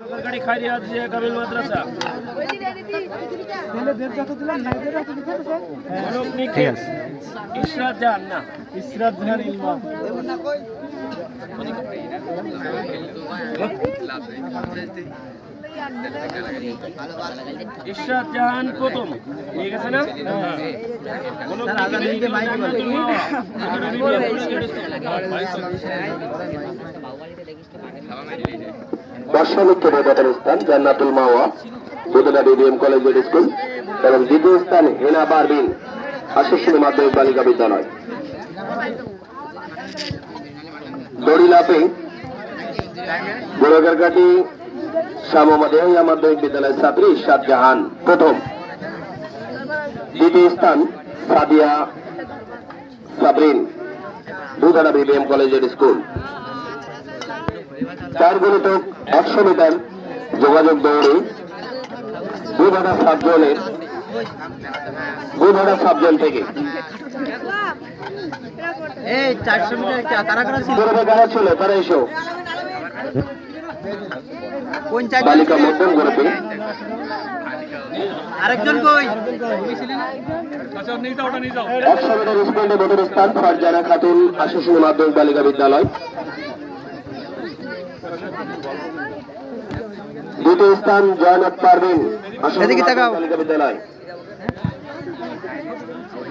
সরকারি খায়রিয়া জিয়া কামিল মাদ্রাসা ইশরাত জাহান না ইশরাত জাহান ইলমা ইশরাত জাহান প্রথম ঠিক আছে না বর্ষামুক্ত প্রথম স্থান জান্নাতুল মাওয়া বুদনা বিবিএম কলেজ স্কুল এবং দ্বিতীয় স্থান হেনা পারভিন আশিসুল মাধ্যমিক বালিকা বিদ্যালয়। দড়ি লাফে গোলাঘাটি শ্যামমাদেহিয়া মাধ্যমিক বিদ্যালয়ের ছাত্রী ইশরাত জাহান প্রথম। দ্বিতীয় স্থান Sadia Sabrin Budna BBM college school. 4 গুণিতক 100 মিটার যোগাযোগ দৌড়ে বুধহাটা সাবজেন থেকে যারা ছিল তারা এসো বালিকা মধ্যম গ্রুপে আরেকজন কই 100 মিটার স্প্রিন্টে প্রথম স্থান ফারজানা খাতুন আশিসুল মাধ্যমিক বালিকা বিদ্যালয়। দ্বিতীয় স্থান জয়নাথ পারভিন বালিকা বিদ্যালয়।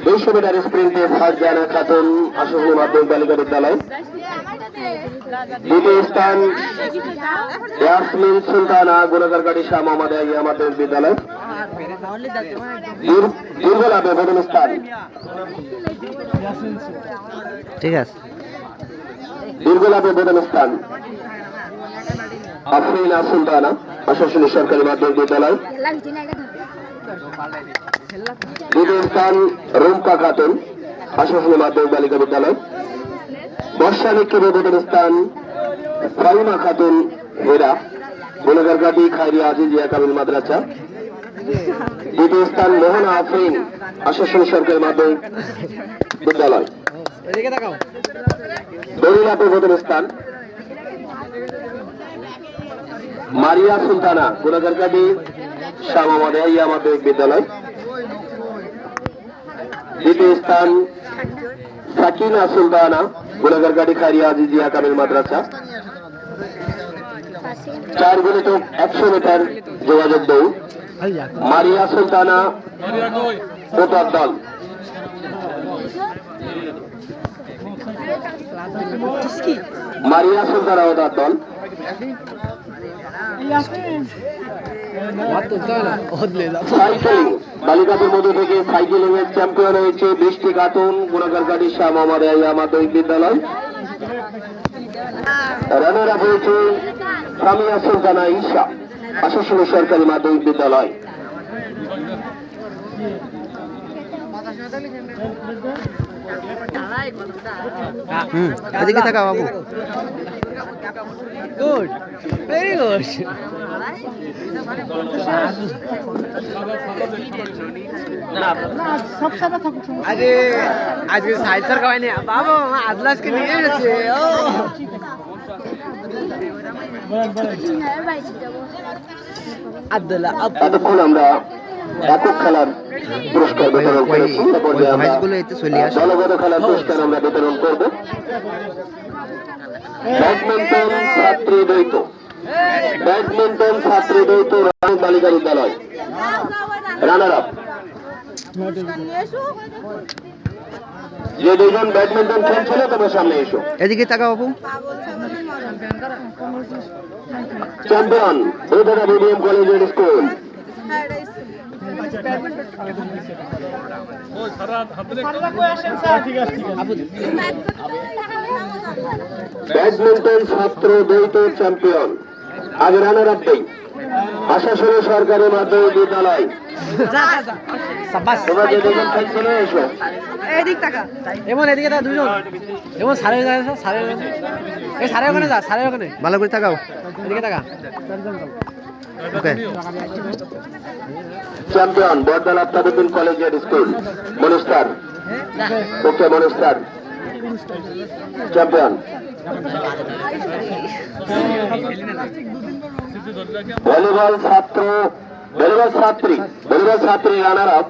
200 মিটার স্প্রিন্টে ফারজানা খাতুন আশিসুল মাধ্যমিক বালিকা বিদ্যালয়। দ্বিতীয় স্থান ইয়াসমিন সুলতানা গোলাঘাটি শাহ মোহাম্মদ আইয়া মাধ্যমিক বিদ্যালয়। দীর্ঘলাভে প্রথম স্থান ঠিক আছে দীর্ঘলাভে প্রথম স্থান আফরিনা সুলতানা আশাশুনি সরকারি মাধ্যমিক বিদ্যালয়। দ্বিতীয় স্থান রুম্পা খাতুন আশাশুনি মাধ্যমিক বালিকা বিদ্যালয়। বর্ষা নিক্ষেপে প্রথম স্থান ফারিমা খাতুন হেরা গোলাঘাটি খায়রিয়া জিয়া কামিল মাদ্রাসা। দ্বিতীয় স্থান মোহনা আফরিন আশাশুনি সরকারি মাধ্যমিক বিদ্যালয়। দড়িলাপে প্রথম স্থান মারিয়া সুলতানা গোলাঘাটি শাহ মোহাম্মদ আইয়া মাধ্যমিক বিদ্যালয়। দ্বিতীয় স্থান সাকিনা সুলতানা গোলাঘাটি খায়রিয়া জিয়া কামিল মাদ্রাসা। 4 গুণিতক 100 মিটার যোগাযোগ দৌড় মারিয়া সুলতানা ওতার দল। মারিয়া সুলতানা ওতার দল। সাইকেলিং বালিকাদের মধ্যে থেকে সাইকেলিং এর চ্যাম্পিয়ন হয়েছে বৃষ্টি খাতুন গোলাঘাটি শাহ মোহাম্মদ আইয়া মাধ্যমিক বিদ্যালয়। রানার আপ হয়েছে সামিয়া সুলতানা ঈশা আশাশুনি সরকারি মাধ্যমিক বিদ্যালয়। এদিকে থাকা বাবু গুড ভেরি গুড আরে আজকে সাইন্সার খাওয়াই নি বাবা আদলাসকে নিয়ে এসেছে ও আব্দুল্লাহ এতক্ষণ আমরা একক খেলার পুরস্কার বিতরণ করেছি। দলগত খেলার পুরস্কার আমরা বিতরণ করব। ব্যাডমিন্টন ছাত্রী দ্বৈত বালিকা বিদ্যালয় রানার আপ। যে 2 জন ব্যাডমিন্টন খেলছিল তোমার সামনে এসো। এদিকে তাকা বাবু। Champion Budna BBM college school. Badminton ছাত্র দ্বৈত চ্যাম্পিয়ন আগে রানার আপ দেই আশাশুনি সরকারি মাধ্যমিক বিদ্যালয়। তোমরা যে 2 জন খেলছিল এসো। এদিক তাকা এমন এদিকে তা 2 জন এমন সারে এই সারে ওখানে যা সারে ওখানে ভালো করে তাকাও এদিকে তাকা। ওকে চ্যাম্পিয়ন বর্দাল আফতাবুদ্দিন কলেজ স্কুল মনুস্তার। ওকে মনুস্তার চ্যাম্পিয়ন। ভলিবল ছাত্রী রানার আপ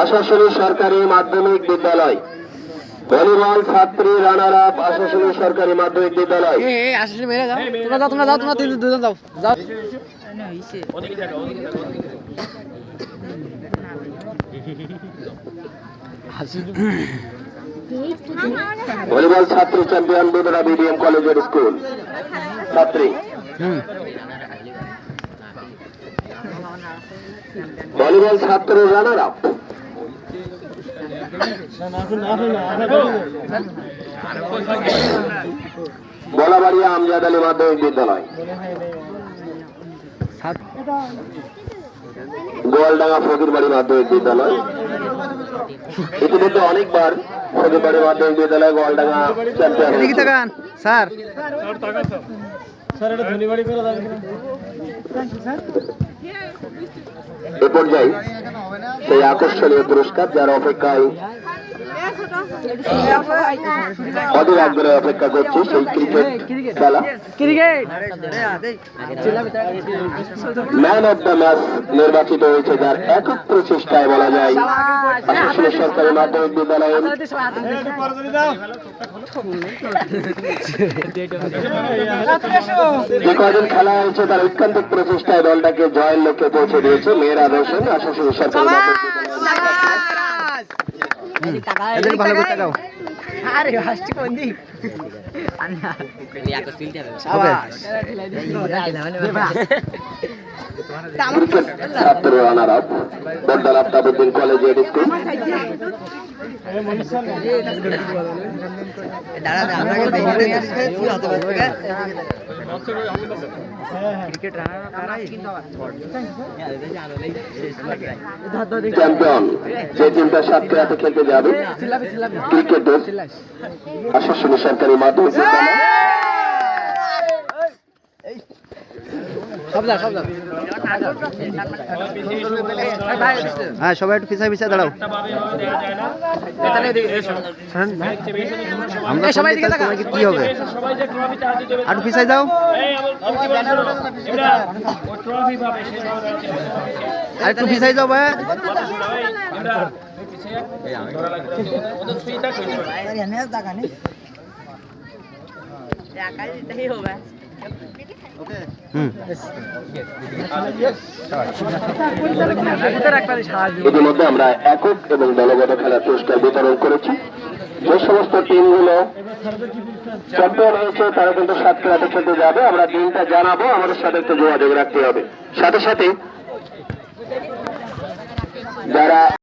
আশাশুনি সরকারি মাধ্যমিক বিদ্যালয়। ভলিবল ছাত্রী রানার আপ আশাশুনি সরকারি মাধ্যমিক বিদ্যালয়। আসলে মেরে যাও, তোমরা যাও, তোমরা দুজন যাও যাও। ওদিকে দেখো, ওদিকে দেখো, ওদিকে দেখো। ভলিবল ছাত্রী চ্যাম্পিয়ন বুদরা বিডিএম কলেজের স্কুল ছাত্রী। ভলিবল ছাত্র রানার আপ বলাবাড়িয়া আমজাদ আলী মাধ্যমিক বিদ্যালয়। গোয়ালডাঙ্গা ফকিরবাড়ি মাধ্যমিক বিদ্যালয়। ইতিমধ্যে অনেকবার ফকিরবাড়ি মাধ্যমিক বিদ্যালয় গোয়ালডাঙ্গা চ্যাম্পিয়ন। স্যার এ পর্যায়ে সেই আকর্ষণীয় পুরস্কার যার অপেক্ষায় অধীর আগ্রহে অপেক্ষা করছে সেই ক্রিকেট খেলা। ম্যান অব দ্য ম্যাচ নির্বাচিত হয়েছে যার একক প্রচেষ্টায় বলা যায় আশাশুনি সরকারি মাধ্যমিক বিদ্যালয়ের যে কদিন খেলা হয়েছে তার ঐকান্তিক প্রচেষ্টায় দলটাকে জয়ের লক্ষ্যে পৌঁছে দিয়েছে মেয়েরা রোশন আশাশুনি সরকারি মাধ্যমিক এদের ভালো করে তাকাও। ছাত্র runner up Bardal Aftabuddin collegiate school. Champion যে টিমটা সাতক্ষীরাতে খেলতে যাবে ক্রিকেটের আশাশুনি সরকারি মাধ্যমিক বিদ্যালয়। হ্যাঁ সবাই একটু পিছায় পিছায় দাঁড়াও। আমরা সবাই কি হবে? আর পিছায় যাও, আর একটু পিছায় যাও ভাই। ইতিমধ্যে আমরা একক এবং দলগত খেলার পুরস্কার বিতরণ করেছি। যে সমস্ত টিমগুলো চ্যাম্পিয়ন হয়েছে তারা কিন্তু সাতক্ষীরাতে খেলতে যাবে। আমরা দিনটা জানাবো, আমাদের সাথে একটু যোগাযোগ রাখতে হবে। সাথে সাথে